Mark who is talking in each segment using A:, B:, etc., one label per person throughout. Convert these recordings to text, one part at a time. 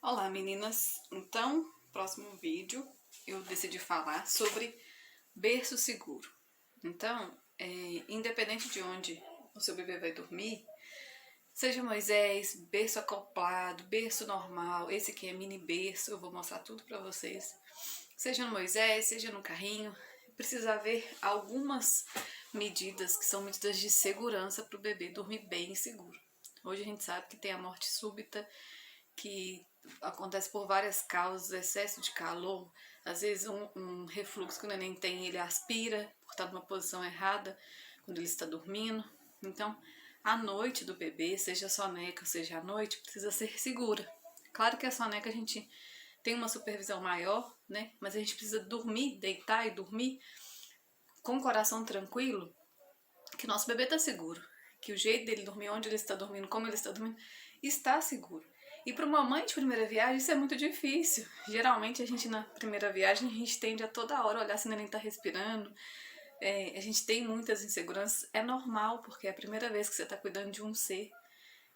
A: Olá meninas, então, próximo vídeo eu decidi falar sobre berço seguro. Então, independente de onde o seu bebê vai dormir, seja Moisés, berço acoplado, berço normal, esse aqui é mini berço, eu vou mostrar tudo pra vocês. Seja no Moisés, seja no carrinho, precisa haver algumas medidas que são medidas de segurança para o bebê dormir bem e seguro. Hoje a gente sabe que tem a morte súbita, que acontece por várias causas, excesso de calor, às vezes um refluxo que o neném tem, ele aspira por estar numa posição errada quando ele está dormindo. Então, a noite do bebê, seja a soneca, seja a noite, precisa ser segura. Claro que a soneca a gente tem uma supervisão maior, né? Mas a gente precisa dormir, deitar e dormir com o coração tranquilo, que o nosso bebê está seguro, que o jeito dele dormir, onde ele está dormindo, como ele está seguro. E para uma mãe de primeira viagem isso é muito difícil. Geralmente a gente na primeira viagem a gente tende a toda hora olhar se o neném está respirando. A gente tem muitas inseguranças, é normal, porque é a primeira vez que você está cuidando de um ser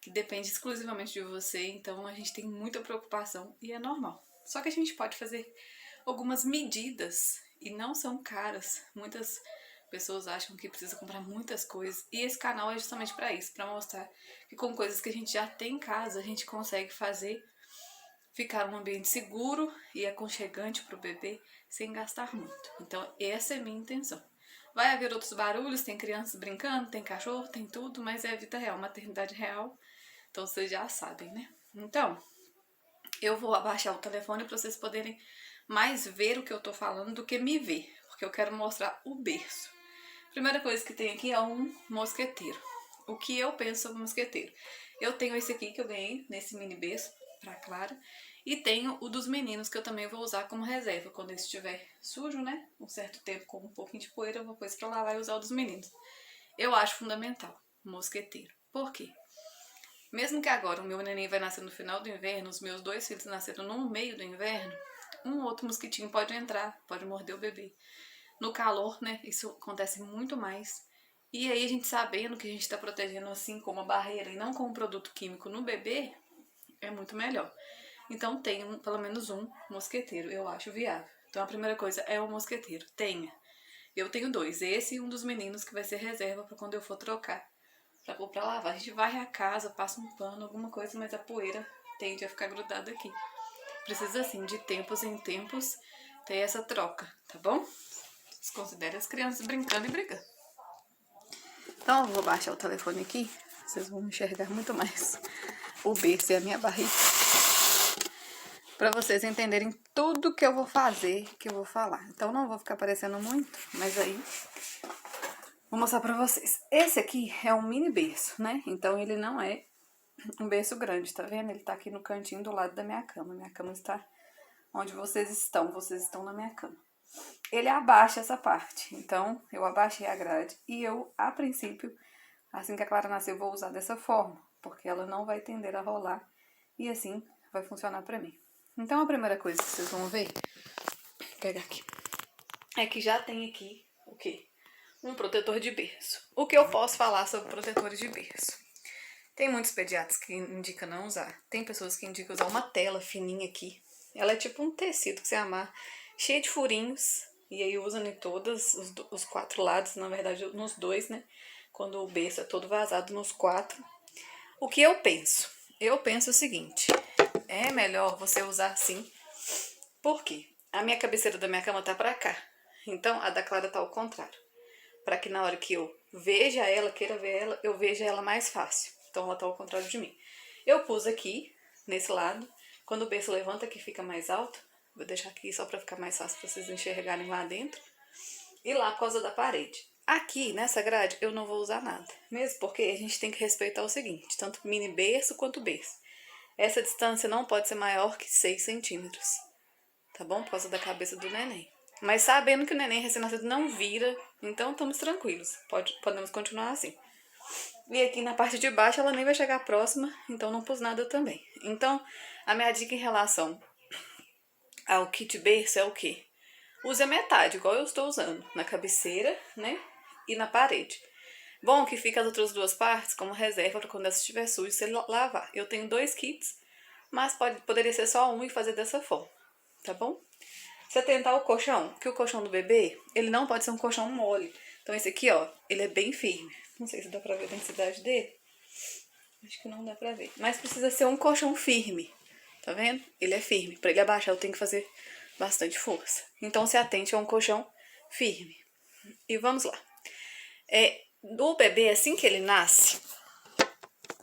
A: que depende exclusivamente de você, então a gente tem muita preocupação e é normal. Só que a gente pode fazer algumas medidas e não são caras. Muitas pessoas acham que precisa comprar muitas coisas e esse canal é justamente para isso, para mostrar que com coisas que a gente já tem em casa a gente consegue fazer ficar um ambiente seguro e aconchegante para o bebê sem gastar muito. Então essa é a minha intenção. Vai haver outros barulhos, tem crianças brincando, tem cachorro, tem tudo, mas é a vida real, maternidade real. Então vocês já sabem, né? Então, eu vou abaixar o telefone para vocês poderem mais ver o que eu tô falando do que me ver, porque eu quero mostrar o berço. Primeira coisa que tem aqui é um mosqueteiro. O que eu penso sobre mosqueteiro? Eu tenho esse aqui que eu ganhei nesse mini berço pra Clara e tenho o dos meninos que eu também vou usar como reserva quando ele estiver sujo, né? Um certo tempo com um pouquinho de poeira eu vou pôr pra lavar e usar o dos meninos. Eu acho fundamental o mosqueteiro. Por quê? Mesmo que agora o meu neném vai nascer no final do inverno, os meus dois filhos nasceram no meio do inverno, um outro mosquitinho pode entrar, pode morder o bebê. No calor, né, isso acontece muito mais. E aí a gente sabendo que a gente está protegendo assim com uma barreira e não com um produto químico no bebê, é muito melhor. Então tenha pelo menos um mosqueteiro, eu acho viável. Então a primeira coisa é o mosqueteiro, tenha. Eu tenho dois, esse e um dos meninos que vai ser reserva para quando eu for trocar pra pôr pra lavar. A gente varre a casa, passa um pano, alguma coisa, mas a poeira tende a ficar grudada aqui. Precisa, assim, de tempos em tempos ter essa troca, tá bom? Desconsidere as crianças brincando e brigando. Então, eu vou baixar o telefone aqui, vocês vão enxergar muito mais o berço e a minha barriga. Pra vocês entenderem tudo que eu vou fazer, que eu vou falar. Então, não vou ficar aparecendo muito, mas aí vou mostrar pra vocês. Esse aqui é um mini berço, né? Então, ele não é um berço grande, tá vendo? Ele tá aqui no cantinho do lado da minha cama. Minha cama está onde vocês estão na minha cama. Ele abaixa essa parte, então eu abaixei a grade e eu, a princípio, assim que a Clara nascer, eu vou usar dessa forma, porque ela não vai tender a rolar e assim vai funcionar pra mim. Então a primeira coisa que vocês vão ver, vou pegar aqui, é que já tem aqui o quê? Um protetor de berço. O que eu posso falar sobre protetores de berço? Tem muitos pediatras que indicam não usar. Tem pessoas que indicam usar uma tela fininha aqui. Ela é tipo um tecido que você amar, cheia de furinhos. E aí usa em todos os quatro lados, na verdade nos dois, né? Quando o berço é todo vazado nos quatro. O que eu penso? Eu penso o seguinte, é melhor você usar assim. Por quê? A minha cabeceira da minha cama tá pra cá. Então a da Clara tá ao contrário. Para que na hora que eu veja ela, queira ver ela, eu veja ela mais fácil. Então ela tá ao contrário de mim. Eu pus aqui, nesse lado. Quando o berço levanta aqui fica mais alto. Vou deixar aqui só para ficar mais fácil para vocês enxergarem lá dentro. E lá por causa da parede. Aqui, nessa grade, eu não vou usar nada. Mesmo porque a gente tem que respeitar o seguinte. Tanto mini berço quanto berço. Essa distância não pode ser maior que 6 centímetros. Tá bom? Por causa da cabeça do neném. Mas sabendo que o neném recém-nascido não vira, então estamos tranquilos. Podemos continuar assim. E aqui na parte de baixo ela nem vai chegar próxima, então não pus nada também. Então, a minha dica em relação ao kit berço é o quê? Use a metade, igual eu estou usando, na cabeceira, né? E na parede. Bom que fica as outras duas partes como reserva para quando ela estiver suja você lavar. Eu tenho dois kits, mas poderia ser só um e fazer dessa forma, tá bom? Você tentar o colchão, que o colchão do bebê, ele não pode ser um colchão mole. Então esse aqui, ó, ele é bem firme. Não sei se dá pra ver a densidade dele. Acho que não dá pra ver. Mas precisa ser um colchão firme, tá vendo? Ele é firme. Pra ele abaixar eu tenho que fazer bastante força. Então se atente a um colchão firme. E vamos lá. O bebê, assim que ele nasce,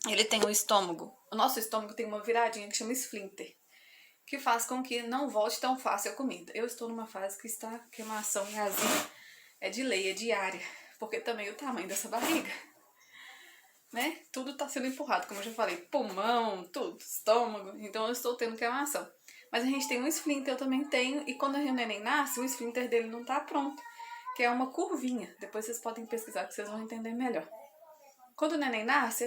A: ele tem o estômago. O nosso estômago tem uma viradinha que chama esfíncter, que faz com que não volte tão fácil a comida. Eu estou numa fase que está queimação e azia, é de lei, é diária, porque também o tamanho dessa barriga, né? Tudo está sendo empurrado, como eu já falei, pulmão, tudo, estômago, então eu estou tendo queimação. Mas a gente tem um esfíncter, eu também tenho, e quando o neném nasce, o esfíncter dele não está pronto, que é uma curvinha. Depois vocês podem pesquisar que vocês vão entender melhor. Quando o neném nasce,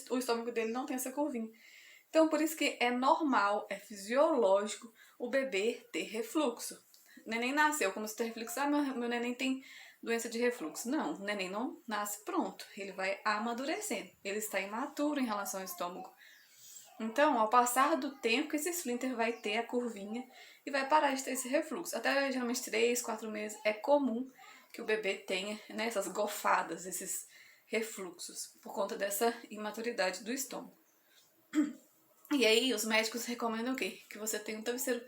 A: o estômago dele não tem essa curvinha. Então, por isso que é normal, é fisiológico o bebê ter refluxo. O neném nasceu como se ter refluxo. Ah, meu neném tem doença de refluxo. Não, o neném não nasce pronto. Ele vai amadurecendo. Ele está imaturo em relação ao estômago. Então, ao passar do tempo, esse esfíncter vai ter a curvinha e vai parar de ter esse refluxo. Até geralmente 3, 4 meses é comum que o bebê tenha, né, essas gofadas, esses refluxos, por conta dessa imaturidade do estômago. E aí os médicos recomendam o quê? Que você tenha um travesseiro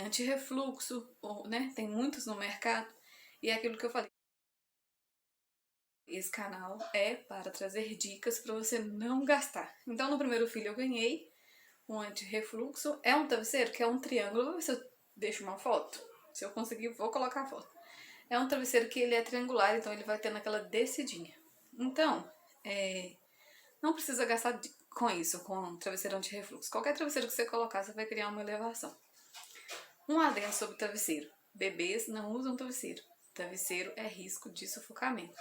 A: anti-refluxo, né? Tem muitos no mercado. E é aquilo que eu falei. Esse canal é para trazer dicas para você não gastar. Então no primeiro filho eu ganhei um anti-refluxo. É um travesseiro que é um triângulo. Vou ver se eu deixo uma foto. Se eu conseguir, vou colocar a foto. É um travesseiro que ele é triangular, então ele vai ter naquela descidinha. Então, não precisa gastar com isso, com um travesseiro anti-refluxo. Qualquer travesseiro que você colocar, você vai criar uma elevação. Um adendo sobre o travesseiro. Bebês não usam travesseiro. Travesseiro é risco de sufocamento.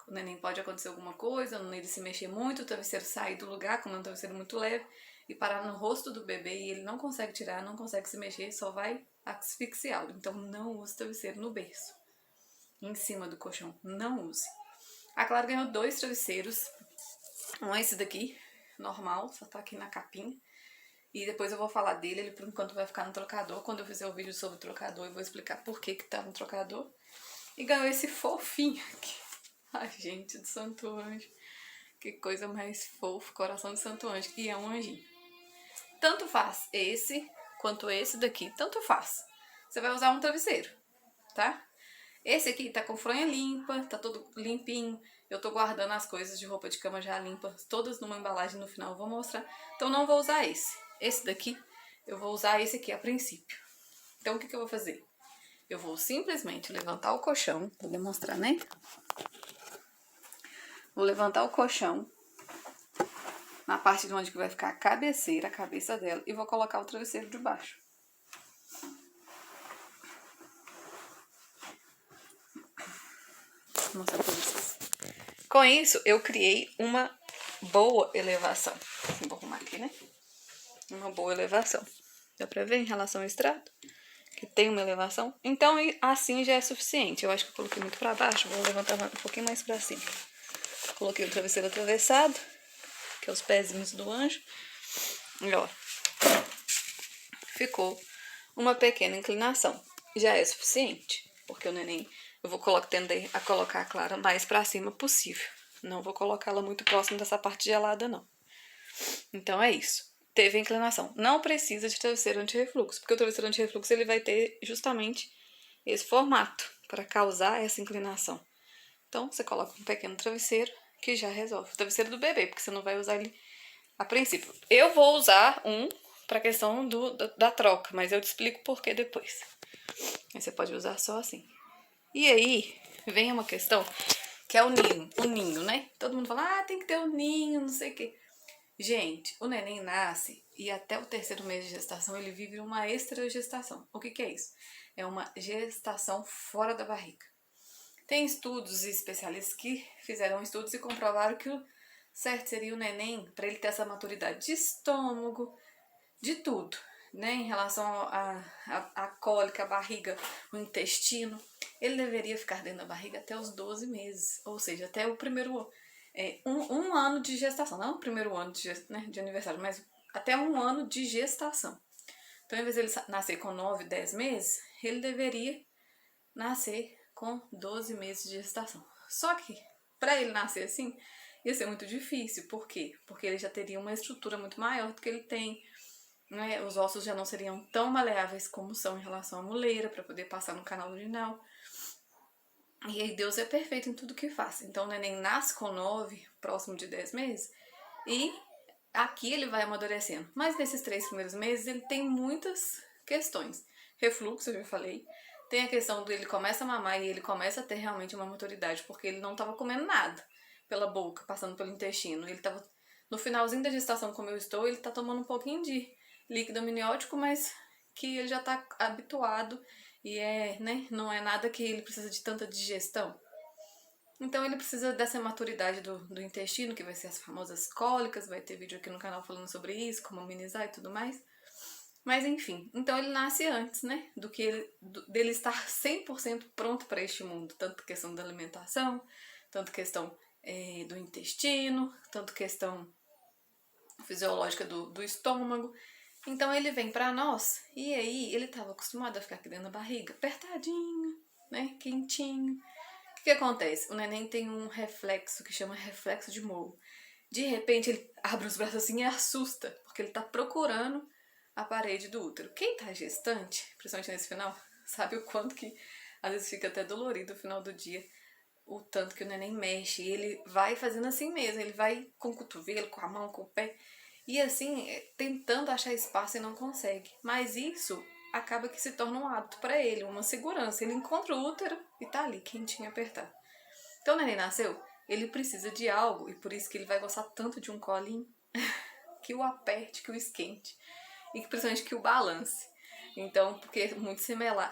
A: O neném pode acontecer alguma coisa, ele se mexer muito, o travesseiro sair do lugar, como é um travesseiro muito leve, e parar no rosto do bebê e ele não consegue tirar, não consegue se mexer, só vai asfixiá-lo. Então não use travesseiro no berço, em cima do colchão. Não use. A Clara ganhou 2 travesseiros. Um é esse daqui, normal, só tá aqui na capinha. E depois eu vou falar dele, ele por enquanto vai ficar no trocador. Quando eu fizer o vídeo sobre o trocador, eu vou explicar por que tá no trocador. E ganhou esse fofinho aqui. Ai, gente do Santo Anjo. Que coisa mais fofa, coração de Santo Anjo. E é um anjinho. Tanto faz esse, quanto esse daqui. Tanto faz. Você vai usar um travesseiro, tá? Esse aqui tá com fronha limpa, tá todo limpinho. Eu tô guardando as coisas de roupa de cama já limpas, todas numa embalagem no final eu vou mostrar. Então não vou usar esse. Esse daqui, eu vou usar esse aqui a princípio. Então o que eu vou fazer? Eu vou simplesmente levantar o colchão, vou demonstrar, né? Vou levantar o colchão na parte de onde que vai ficar a cabeceira, a cabeça dela, e vou colocar o travesseiro de baixo. Vou mostrar pra vocês. Com isso, eu criei uma boa elevação. Vou arrumar aqui, né? Uma boa elevação. Dá pra ver em relação ao estrado? Que tem uma elevação. Então, assim já é suficiente. Eu acho que eu coloquei muito pra baixo. Vou levantar um pouquinho mais pra cima. Coloquei o travesseiro atravessado, que é os pezinhos do anjo. E ó, ficou uma pequena inclinação. Já é suficiente, porque o neném, eu vou tender a colocar a Clara mais pra cima possível. Não vou colocá-la muito próximo dessa parte gelada, não. Então é isso. Teve a inclinação. Não precisa de travesseiro anti-refluxo, porque o travesseiro anti-refluxo ele vai ter justamente esse formato para causar essa inclinação. Então você coloca um pequeno travesseiro que já resolve. O travesseiro do bebê, porque você não vai usar ele a princípio. Eu vou usar um para questão da troca, mas eu te explico por que depois. Aí você pode usar só assim. E aí vem uma questão que é o ninho, né? Todo mundo fala, tem que ter um ninho, não sei o quê. Gente, o neném nasce e até o 3º mês de gestação ele vive uma extragestação. O que é isso? É uma gestação fora da barriga. Tem estudos e especialistas que fizeram estudos e comprovaram que o certo seria o neném, para ele ter essa maturidade de estômago, de tudo, né? Em relação à cólica, a barriga, o intestino, ele deveria ficar dentro da barriga até os 12 meses, ou seja, até o primeiro um ano de gestação, não o primeiro ano de aniversário, mas até 1 ano de gestação. Então, ao invés de ele nascer com 9, 10 meses, ele deveria nascer com 12 meses de gestação. Só que, para ele nascer assim, ia ser muito difícil. Por quê? Porque ele já teria uma estrutura muito maior do que ele tem, né? Os ossos já não seriam tão maleáveis como são em relação à muleira, para poder passar no canal urinal. E aí Deus é perfeito em tudo que faz. Então o neném nasce com 9, próximo de 10 meses, e aqui ele vai amadurecendo. Mas nesses 3 primeiros meses ele tem muitas questões. Refluxo, eu já falei. Tem a questão do ele começa a mamar e ele começa a ter realmente uma maturidade, porque ele não estava comendo nada pela boca, passando pelo intestino. Ele estava no finalzinho da gestação, como eu estou, ele está tomando um pouquinho de líquido amniótico, mas que ele já está habituado e né, não é nada que ele precisa de tanta digestão. Então ele precisa dessa maturidade do intestino, que vai ser as famosas cólicas, vai ter vídeo aqui no canal falando sobre isso, como amenizar e tudo mais. Mas enfim, então ele nasce antes, né, dele estar 100% pronto para este mundo. Tanto questão da alimentação, tanto questão do intestino, tanto questão fisiológica do estômago. Então ele vem pra nós, e aí ele estava acostumado a ficar aqui dentro da barriga, apertadinho, né, quentinho. O que acontece? O neném tem um reflexo que chama reflexo de Moore. De repente ele abre os braços assim e assusta, porque ele tá procurando a parede do útero. Quem tá gestante, principalmente nesse final, sabe o quanto que às vezes fica até dolorido no final do dia, o tanto que o neném mexe. E ele vai fazendo assim mesmo, ele vai com o cotovelo, com a mão, com o pé, e assim, tentando achar espaço e não consegue. Mas isso acaba que se torna um hábito para ele, uma segurança. Ele encontra o útero e tá ali, quentinho, apertado. Então o neném nasceu, ele precisa de algo, e por isso que ele vai gostar tanto de um colinho, que o aperte, que o esquente, e que principalmente que o balance. Então, porque é muito similar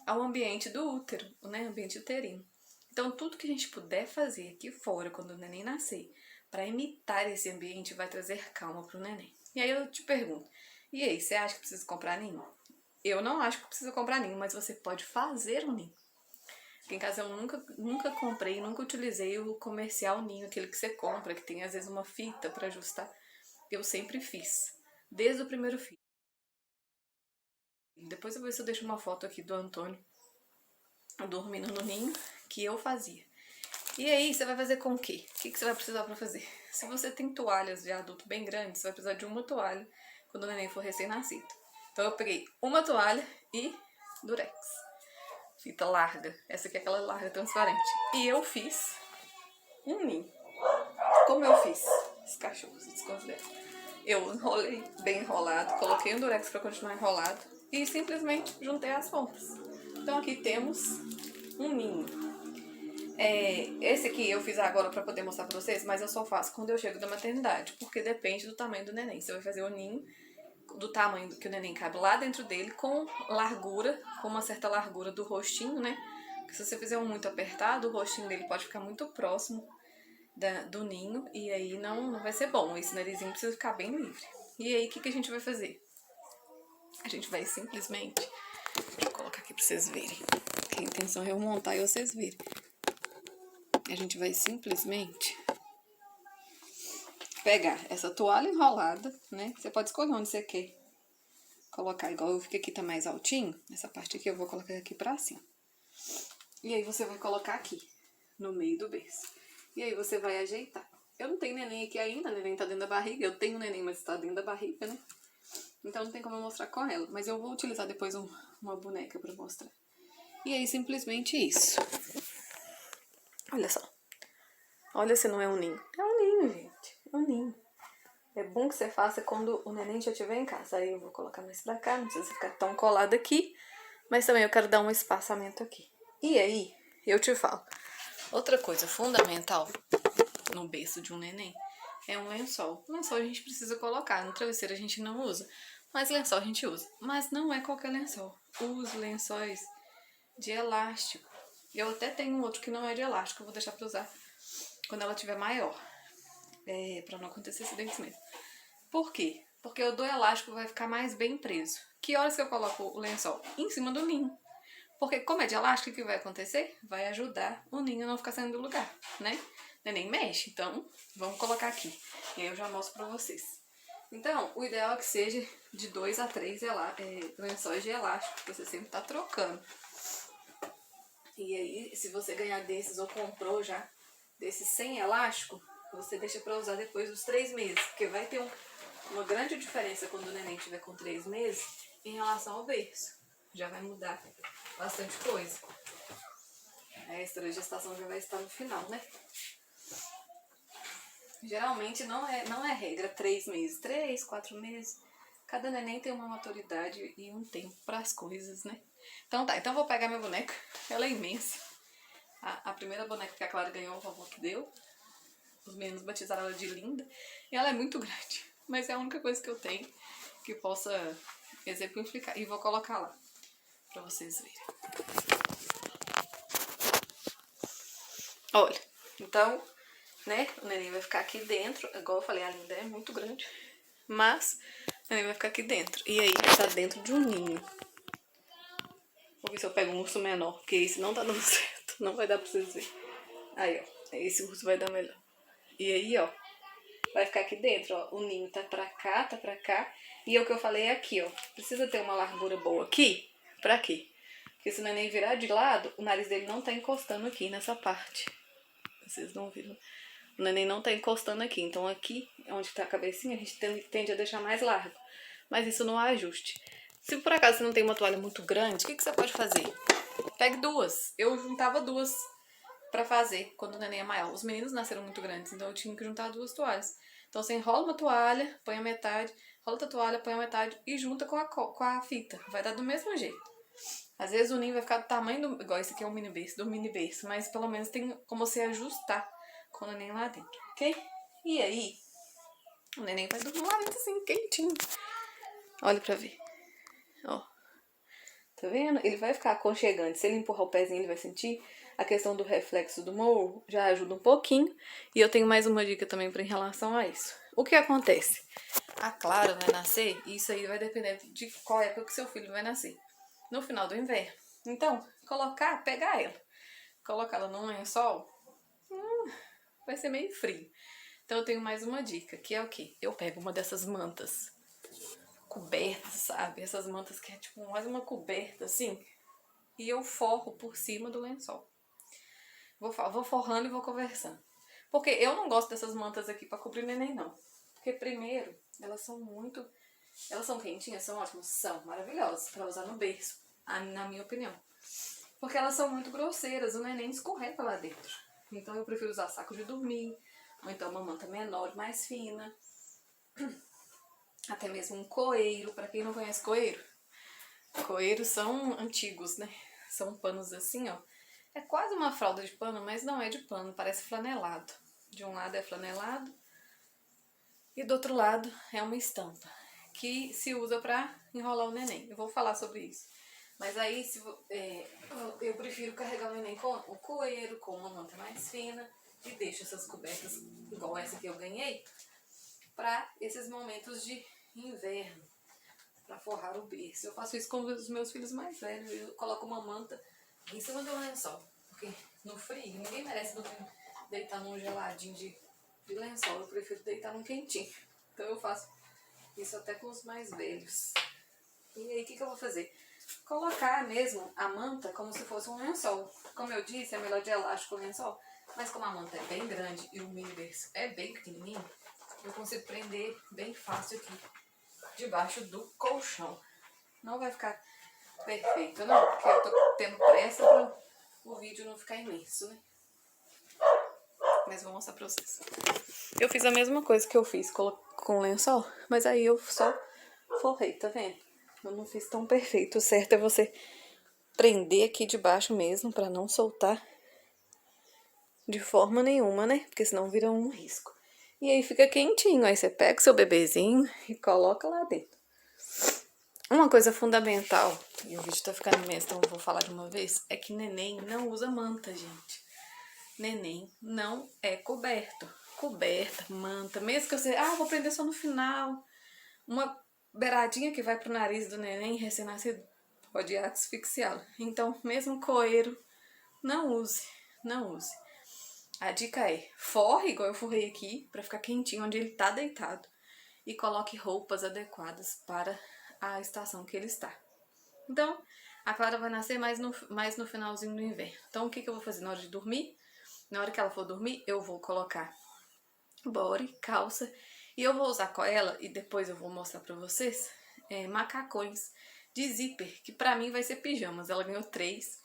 A: ao ambiente do útero, né, ambiente uterino. Então, tudo que a gente puder fazer aqui fora, quando o neném nascer, para imitar esse ambiente, vai trazer calma pro neném. E aí eu te pergunto, e aí, você acha que precisa comprar ninho? Eu não acho que precisa comprar ninho, mas você pode fazer um ninho. Aqui em casa eu nunca comprei, nunca utilizei o comercial ninho, aquele que você compra, que tem às vezes uma fita para ajustar. Eu sempre fiz, desde o primeiro filho. Depois eu vou ver se eu deixo uma foto aqui do Antônio dormindo no ninho, que eu fazia. E aí, você vai fazer com o quê? O que você vai precisar para fazer? Se você tem toalhas de adulto bem grandes, você vai precisar de uma toalha quando o neném for recém-nascido. Então eu peguei uma toalha e durex. Fita larga. Essa aqui é aquela larga transparente. E eu fiz um ninho. Como eu fiz? Os cachorros desconsideram. Eu enrolei bem enrolado, coloquei um durex para continuar enrolado e simplesmente juntei as pontas. Então aqui temos um ninho. Esse aqui eu fiz agora pra poder mostrar pra vocês, mas eu só faço quando eu chego da maternidade, porque depende do tamanho do neném. Você vai fazer o ninho do tamanho que o neném cabe lá dentro dele, com largura, com uma certa largura do rostinho, né? Porque se você fizer um muito apertado, o rostinho dele pode ficar muito próximo do ninho, e aí não vai ser bom. Esse narizinho precisa ficar bem livre. E aí, o que a gente vai fazer? A gente vai simplesmente... Deixa eu colocar aqui pra vocês verem. Que a intenção é eu montar e vocês verem. A gente vai simplesmente pegar essa toalha enrolada, né? Você pode escolher onde você quer colocar. Igual eu fico aqui, tá mais altinho. Essa parte aqui eu vou colocar aqui pra cima. E aí você vai colocar aqui, no meio do berço. E aí você vai ajeitar. Eu não tenho neném aqui ainda, neném tá dentro da barriga. Eu tenho neném, mas tá dentro da barriga, né? Então não tem como eu mostrar com ela. Mas eu vou utilizar depois uma boneca pra mostrar. E aí simplesmente isso. Olha só. Olha se não é um ninho. É um ninho, gente. É um ninho. É bom que você faça quando o neném já estiver em casa. Aí eu vou colocar mais pra cá, não precisa ficar tão colado aqui. Mas também eu quero dar um espaçamento aqui. E aí, eu te falo. Outra coisa fundamental no berço de um neném é um lençol. Lençol a gente precisa colocar. No travesseiro a gente não usa. Mas lençol a gente usa. Mas não é qualquer lençol. Os lençóis de elástico. Eu até tenho um outro que não é de elástico. Eu vou deixar pra usar quando ela tiver maior. Pra não acontecer acidentes mesmo. Por quê? Porque o do elástico vai ficar mais bem preso. Que horas que eu coloco o lençol? Em cima do ninho. Porque como é de elástico, o que vai acontecer? Vai ajudar o ninho a não ficar saindo do lugar, né? neném mexe. Então, vamos colocar aqui. E aí eu já mostro pra vocês. Então, o ideal é que seja de 2 a 3 lençóis de elástico, que você sempre tá trocando. E aí, se você ganhar desses ou comprou já desses sem elástico, você deixa pra usar depois dos 3 meses. Porque vai ter uma grande diferença quando o neném tiver com 3 meses em relação ao berço. Já vai mudar bastante coisa. A esterogestação já vai estar no final, né? Geralmente não é regra 3 meses, 3, 4 meses. Cada neném tem uma maturidade e um tempo para as coisas, né? Então tá, então eu vou pegar minha boneca. Ela é imensa. A primeira boneca que a Clara ganhou, a vovó que deu. Os meninos batizaram ela de linda. E ela é muito grande. Mas é a única coisa que eu tenho que possa exemplificar. E vou colocar lá pra vocês verem. Olha, então, né, o neném vai ficar aqui dentro. Igual eu falei, a linda é muito grande. Mas o neném vai ficar aqui dentro. E aí tá dentro de um ninho. Vou ver se eu pego um urso menor, porque esse não tá dando certo. Não vai dar pra vocês verem. Aí, ó. Esse urso vai dar melhor. E aí, ó. Vai ficar aqui dentro, ó. O ninho tá pra cá, tá pra cá. E o que eu falei é aqui, ó. Precisa ter uma largura boa aqui. Pra quê? Porque se o neném virar de lado, o nariz dele não tá encostando aqui nessa parte. Vocês não viram? O neném não tá encostando aqui. Então aqui, onde tá a cabecinha, a gente tende a deixar mais largo. Mas isso não é ajuste. Se por acaso você não tem uma toalha muito grande, o que você pode fazer? Pegue 2. Eu juntava 2 pra fazer quando o neném é maior. Os meninos nasceram muito grandes, então eu tinha que juntar 2 toalhas. Então você enrola uma toalha, põe a metade, rola outra toalha, põe a metade e junta com a fita. Vai dar do mesmo jeito. Às vezes o ninho vai ficar do tamanho do... Igual esse aqui é um mini berço, do mini berço. Mas pelo menos tem como você ajustar com o neném lá dentro, ok? E aí, o neném vai dormir lá dentro assim, quentinho. Olha pra ver. Ó. Tá vendo? Ele vai ficar aconchegante. Se ele empurrar o pezinho, ele vai sentir. A questão do reflexo do morro já ajuda um pouquinho. E eu tenho mais uma dica também em relação a isso. O que acontece? A Clara vai nascer, e isso aí vai depender de qual época que seu filho vai nascer. No final do inverno. Então, pegar ela, colocar ela num lençol, vai ser meio frio. Então eu tenho mais uma dica, que é o quê? Eu pego uma dessas mantas cobertas, sabe? Essas mantas que é tipo mais uma coberta, assim, e eu forro por cima do lençol. Vou forrando e vou conversando. Porque eu não gosto dessas mantas aqui pra cobrir neném, não. Porque primeiro, elas são quentinhas, são ótimas, são maravilhosas pra usar no berço, na minha opinião. Porque elas são muito grosseiras, o neném escorrega lá dentro. Então eu prefiro usar saco de dormir, ou então uma manta menor, mais fina. Até mesmo um coeiro, pra quem não conhece coeiro. Coeiros são antigos, né? São panos assim, ó. É quase uma fralda de pano, mas não é de pano, parece flanelado. De um lado é flanelado e do outro lado é uma estampa, que se usa pra enrolar o neném. Eu vou falar sobre isso. Mas aí eu prefiro carregar o neném com o coeiro, com uma manta mais fina, e deixo essas cobertas, igual essa que eu ganhei, para esses momentos de inverno, para forrar o berço. Eu faço isso com os meus filhos mais velhos. Eu coloco uma manta em cima do lençol, porque no frio ninguém merece deitar num geladinho de lençol. Eu prefiro deitar num quentinho. Então eu faço isso até com os mais velhos. E aí o que eu vou fazer? Colocar mesmo a manta como se fosse um lençol. Como eu disse, é melhor de elástico o lençol. Mas como a manta é bem grande e o mini berço é bem pequenininho, eu consigo prender bem fácil aqui debaixo do colchão. Não vai ficar perfeito não, porque eu tô tendo pressa para o vídeo não ficar imenso, né? Mas vou mostrar pra vocês. Eu fiz a mesma coisa que eu fiz com o lençol, mas aí eu só forrei, tá vendo? Eu não fiz tão perfeito. O certo é você prender aqui debaixo mesmo, pra não soltar de forma nenhuma, né? Porque senão vira um risco. E aí fica quentinho. Aí você pega o seu bebezinho e coloca lá dentro. Uma coisa fundamental, e o vídeo tá ficando imenso, então eu vou falar de uma vez, é que neném não usa manta, gente. Neném não é coberto. Coberta, manta, mesmo que você... vou prender só no final. Uma beiradinha que vai pro nariz do neném recém-nascido pode asfixiá-lo. Então, mesmo coeiro, não use. Não use. A dica é, forre, igual eu forrei aqui, pra ficar quentinho onde ele tá deitado. E coloque roupas adequadas para a estação que ele está. Então, a Clara vai nascer mais no finalzinho do inverno. Então, o que eu vou fazer na hora de dormir? Na hora que ela for dormir, eu vou colocar body, calça, e eu vou usar com ela, e depois eu vou mostrar pra vocês, macacões de zíper, que pra mim vai ser pijamas. Ela ganhou 3,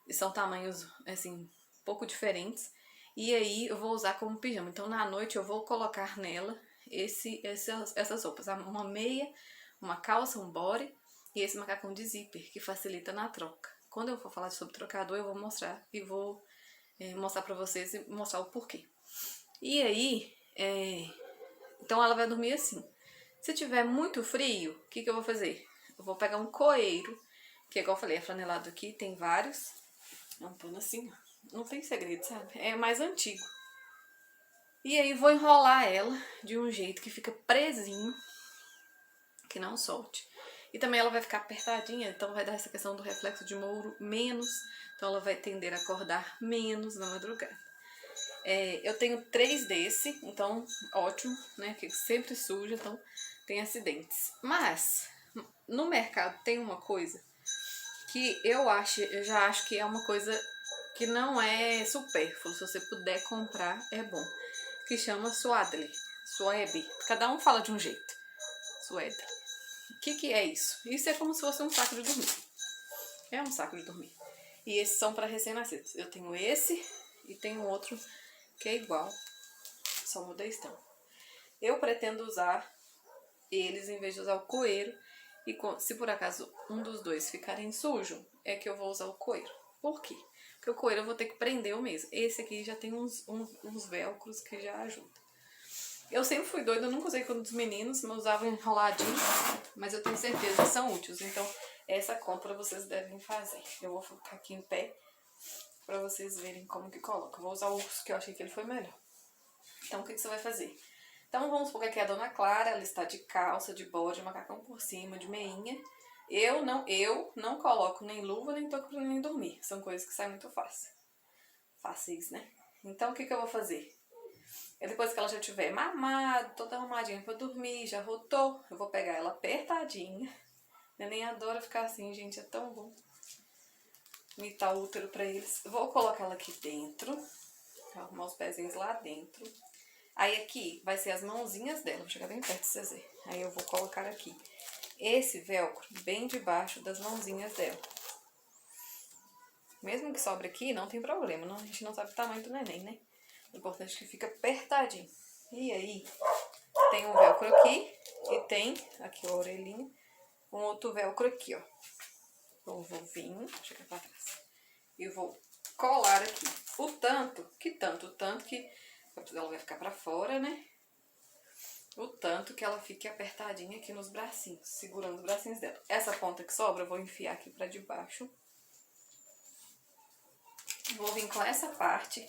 A: e são tamanhos, assim, pouco diferentes, e aí eu vou usar como pijama. Então, na noite eu vou colocar nela essas roupas, uma meia, uma calça, um body, e esse macacão de zíper, que facilita na troca. Quando eu for falar sobre trocador, eu vou mostrar, e vou mostrar pra vocês e mostrar o porquê. E aí, então ela vai dormir assim. Se tiver muito frio, o que eu vou fazer? Eu vou pegar um coeiro, que igual eu falei, é flanelado aqui, tem vários. É um pano assim, ó. Não tem segredo, sabe? É mais antigo. E aí vou enrolar ela de um jeito que fica presinho, que não solte. E também ela vai ficar apertadinha, então vai dar essa questão do reflexo de Mouro menos. Então ela vai tender a acordar menos na madrugada. Eu tenho 3 desse, então ótimo, né? Que sempre suja, então tem acidentes. Mas no mercado tem uma coisa que eu já acho que é uma coisa que não é supérfluo. Se você puder comprar, é bom. Que chama Swaddle. Swab. Cada um fala de um jeito. Swaddle. O que é isso? Isso é como se fosse um saco de dormir. É um saco de dormir. E esses são para recém-nascidos. Eu tenho esse e tenho outro que é igual. Só muda a estampa. Eu pretendo usar eles em vez de usar o coeiro. E se por acaso um dos dois ficarem sujo, é que eu vou usar o coeiro. Por quê? Porque o coeiro eu vou ter que prender o mesmo. Esse aqui já tem uns velcros que já ajudam. Eu sempre fui doida, eu nunca usei quando dos meninos, mas usava enroladinho. Mas eu tenho certeza que são úteis. Então, essa compra vocês devem fazer. Eu vou ficar aqui em pé pra vocês verem como que coloca. Eu vou usar o urso, que eu achei que ele foi melhor. Então, o que você vai fazer? Então, vamos supor que aqui é a Dona Clara, ela está de calça, de bode, macacão por cima, de meinha. Eu não coloco nem luva, nem toco pra nem dormir. São coisas que saem muito fácil. Fáceis, né? Então, o que eu vou fazer? Depois que ela já tiver mamado, toda arrumadinha pra dormir, já rotou, eu vou pegar ela apertadinha. Neném adora ficar assim, gente, é tão bom. Imitar o útero pra eles. Vou colocar ela aqui dentro. Arrumar os pezinhos lá dentro. Aí aqui vai ser as mãozinhas dela. Vou chegar bem perto de vocês verem. Aí eu vou colocar aqui esse velcro bem debaixo das mãozinhas dela. Mesmo que sobre aqui, não tem problema. Não, a gente não sabe o tamanho do neném, né? O importante é que fica apertadinho. E aí, tem um velcro aqui e tem, aqui a orelhinha, um outro velcro aqui, ó. Eu vou vir, chega pra trás. E vou colar aqui. O tanto que ela vai ficar pra fora, né? O tanto que ela fique apertadinha aqui nos bracinhos, segurando os bracinhos dela. Essa ponta que sobra eu vou enfiar aqui pra debaixo. Vou vir com essa parte,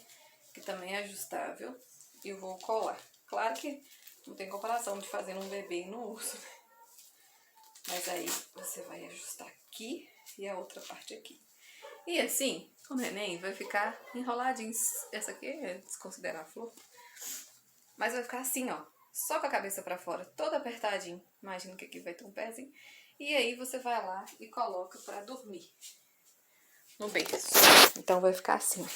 A: que também é ajustável, e vou colar. Claro que não tem comparação de fazer um bebê no urso, né? Mas aí você vai ajustar aqui e a outra parte aqui. E assim, o neném vai ficar enroladinho. Essa aqui é desconsiderar a flor. Mas vai ficar assim, ó. Só com a cabeça pra fora, todo apertadinho. Imagina que aqui vai ter um pezinho. E aí você vai lá e coloca pra dormir no berço. Então vai ficar assim.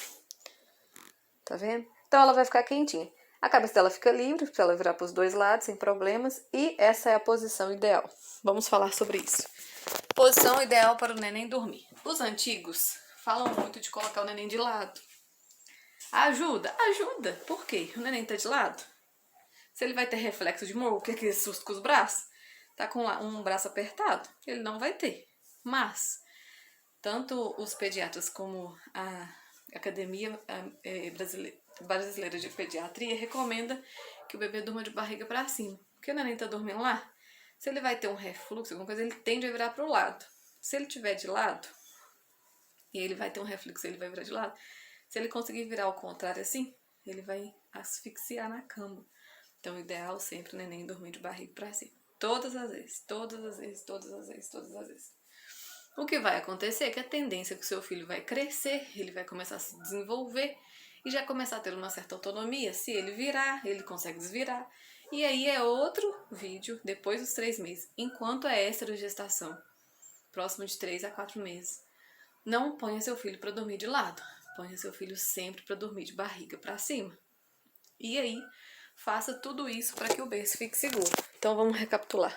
A: Tá vendo? Então ela vai ficar quentinha. A cabeça dela fica livre, pra ela virar pros dois lados, sem problemas. E essa é a posição ideal. Vamos falar sobre isso. Posição ideal para o neném dormir. Os antigos falam muito de colocar o neném de lado. Ajuda? Ajuda. Por quê? O neném tá de lado. Se ele vai ter reflexo de morro, que é aquele susto com os braços, tá com um braço apertado, ele não vai ter. Mas, tanto os pediatras como a Academia Brasileira de Pediatria recomenda que o bebê durma de barriga para cima. Porque o neném tá dormindo lá, se ele vai ter um refluxo, alguma coisa, ele tende a virar pro lado. Se ele tiver de lado, e ele vai ter um refluxo, ele vai virar de lado. Se ele conseguir virar ao contrário assim, ele vai asfixiar na cama. Então, o ideal sempre o neném dormir de barriga para cima. Todas as vezes, todas as vezes, todas as vezes, todas as vezes. O que vai acontecer é que a tendência é que o seu filho vai crescer, ele vai começar a se desenvolver e já começar a ter uma certa autonomia. Se ele virar, ele consegue desvirar. E aí é outro vídeo depois dos 3 meses, enquanto é extragestação, próximo de 3 a 4 meses. Não ponha seu filho para dormir de lado, ponha seu filho sempre para dormir de barriga para cima. E aí, faça tudo isso para que o berço fique seguro. Então vamos recapitular.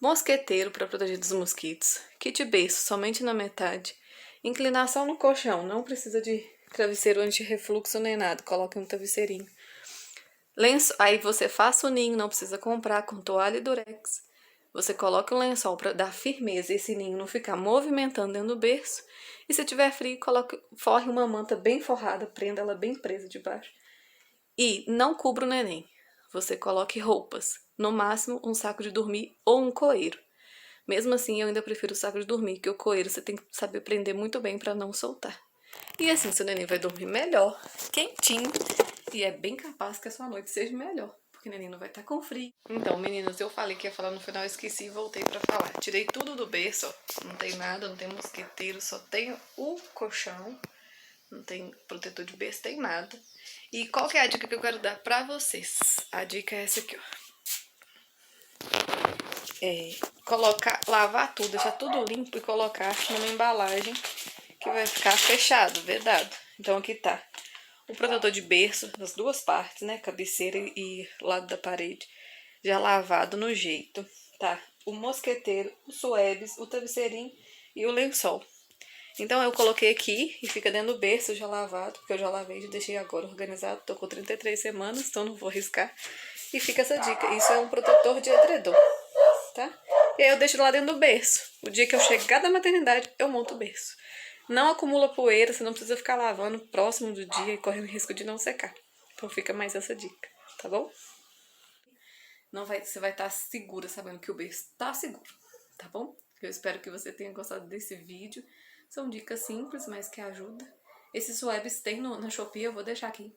A: Mosqueteiro para proteger dos mosquitos, kit berço somente na metade, inclinação no colchão, não precisa de travesseiro anti-refluxo nem nada, coloque um travesseirinho. Lenço, aí você faça o ninho, não precisa comprar, com toalha e durex. Você coloca o lençol para dar firmeza e esse ninho não ficar movimentando dentro do berço. E se tiver frio, forre uma manta bem forrada, prenda ela bem presa de baixo. E não cubra o neném. Você coloque roupas, no máximo um saco de dormir ou um coeiro. Mesmo assim, eu ainda prefiro o saco de dormir, que o coeiro você tem que saber prender muito bem para não soltar. E assim, seu neném vai dormir melhor, quentinho, e é bem capaz que a sua noite seja melhor, porque o neném não vai estar com frio. Então, meninas, eu falei que ia falar no final, esqueci e voltei pra falar. Tirei tudo do berço, ó. Não tem nada, não tem mosqueteiro, só tem o colchão. Não tem protetor de berço, tem nada. E qual que é a dica que eu quero dar pra vocês? A dica é essa aqui, ó. Lavar tudo, deixar tudo limpo e colocar numa embalagem que vai ficar fechado, vedado. Então aqui tá o protetor de berço, das duas partes, né? Cabeceira e lado da parede, já lavado no jeito, tá? O mosqueteiro, o suebes, o travesseirinho e o lençol. Então eu coloquei aqui e fica dentro do berço já lavado, porque eu já lavei, já deixei agora organizado. Tô com 33 semanas, então não vou arriscar. E fica essa dica, isso é um protetor de edredom, tá? E aí eu deixo lá dentro do berço. O dia que eu chegar da maternidade, eu monto o berço. Não acumula poeira, você não precisa ficar lavando próximo do dia e correndo risco de não secar. Então fica mais essa dica, tá bom? Você vai estar segura sabendo que o berço tá seguro, tá bom? Eu espero que você tenha gostado desse vídeo. São dicas simples, mas que ajudam. Esses webs tem na Shopee, eu vou deixar aqui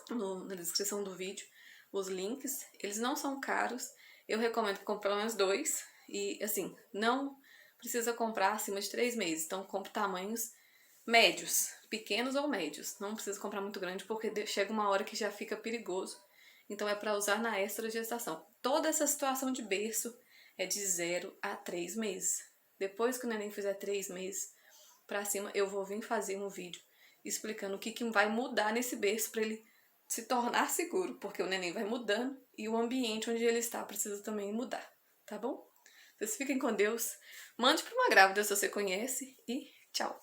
A: na descrição do vídeo os links. Eles não são caros, eu recomendo que compre pelo menos 2. E assim, não precisa comprar acima de 3 meses, então compre tamanhos médios, pequenos ou médios. Não precisa comprar muito grande porque chega uma hora que já fica perigoso. Então é para usar na extragestação. Toda essa situação de berço é de 0 a 3 meses. Depois que o neném fizer 3 meses pra cima, eu vou vir fazer um vídeo explicando o que vai mudar nesse berço para ele se tornar seguro, porque o neném vai mudando e o ambiente onde ele está precisa também mudar, tá bom? Vocês fiquem com Deus, mande para uma grávida se você conhece e tchau!